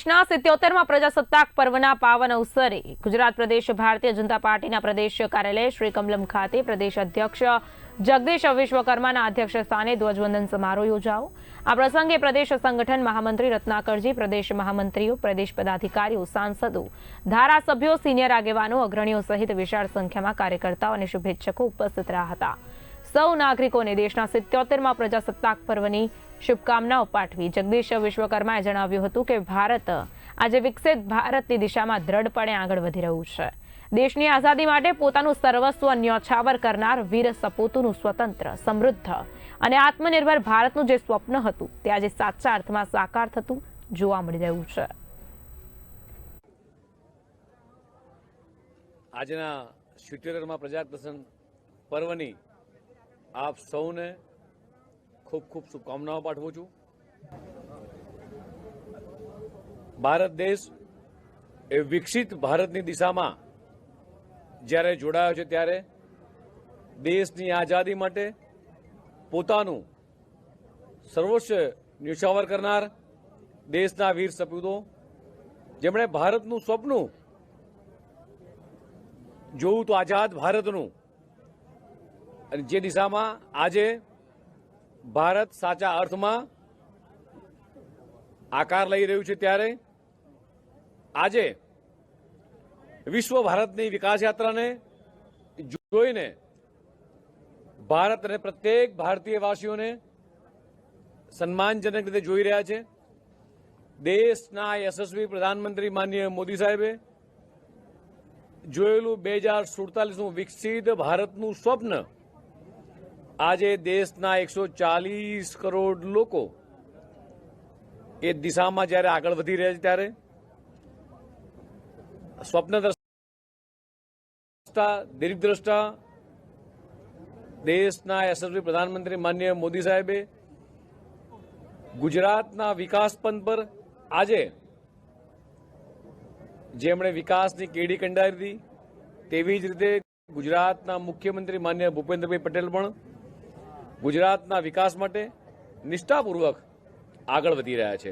દેશના 77મા પ્રજાસત્તાક પર્વના પાવન અવસરે ગુજરાત પ્રદેશ ભારતીય જનતા પાર્ટીના પ્રદેશ કાર્યાલય શ્રી કમલમ ખાતે પ્રદેશ અધ્યક્ષ જગદીશ વિશ્વકર્માના અધ્યક્ષ સ્થાને ધ્વજવંદન સમારોહ યોજાયો। આ પ્રસંગે પ્રદેશ સંગઠન મહામંત્રી રત્નાકરજી, પ્રદેશ મહામંત્રીઓ, પ્રદેશ પદાધિકારીઓ, સાંસદો, ધારાસભ્યો, સિનિયર આગેવાનો, અગ્રણીઓ સહિત વિશાળ સંખ્યામાં કાર્યકર્તાઓ અને શુભેચ્છકો ઉપસ્થિત રહ્યા હતા। સૌ નાગરિકોને દેશના 77મા પ્રજાસત્તાક પર્વની શુભકામનાઓ પાઠવી જગદીશ વિશ્વકર્માએ જણાવ્યું હતું કે ભારત આજે વિકસિત ભારતની દિશામાં દ્રઢપણે આગળ વધી રહ્યું છે। દેશની આઝાદી માટે પોતાનું સર્વસ્વ ન્યોછાવર કરનાર વીર સપૂતોનું સ્વતંત્ર, સમૃદ્ધ અને આત્મનિર્ભર ભારતનું જે સ્વપ્ન હતું તે આજે સાચા અર્થમાં સાકાર થતું જોવા મળી રહ્યું છે। આજના 77મા પ્રજાસત્તાક પર્વની આપ સૌને ખૂબ ખૂબ શુભકામનાઓ પાઠવું છું। ભારત દેશ એ વિકસિત ભારતની દિશામાં જ્યારે જોડાયો છે ત્યારે દેશની આઝાદી માટે પોતાનું સર્વોચ્ચ ન્યોછાવર કરનાર દેશના વીર સપૂતો, જેમણે ભારતનું સ્વપ્ન જોવું તો આઝાદ ભારતનું, અને જે દિશામાં આજે ભારત સાચા અર્થમાં આકાર લઈ રહ્યું છે ત્યારે આજે વિશ્વ ભારતની વિકાસ યાત્રાને જોઈને ભારત અને પ્રત્યેક ભારતીય વાસીઓને સન્માનજનક રીતે જોઈ રહ્યા છે। દેશના યશસ્વી પ્રધાનમંત્રી માનનીય મોદી સાહેબે જોયેલું 2047નું વિકસિત ભારતનું સ્વપ્ન આજે દેશના 140 કરોડ લોકો એ દિશામાં જ્યારે આગળ વધી રહ્યા છે ત્યારે સ્વપ્નદ્રષ્ટા, દીર્ઘદ્રષ્ટા દેશના યશસ્વી પ્રધાનમંત્રી માનનીય મોદી સાહેબે ગુજરાતના વિકાસ પંથ પર આજે જેમણે વિકાસની કેડી કંડારી હતી તેવી જ રીતે ગુજરાતના મુખ્યમંત્રી માનનીય ભૂપેન્દ્રભાઈ પટેલ પણ ગુજરાતના વિકાસ માટે નિષ્ઠાપૂર્વક આગળ વધી રહ્યા છે।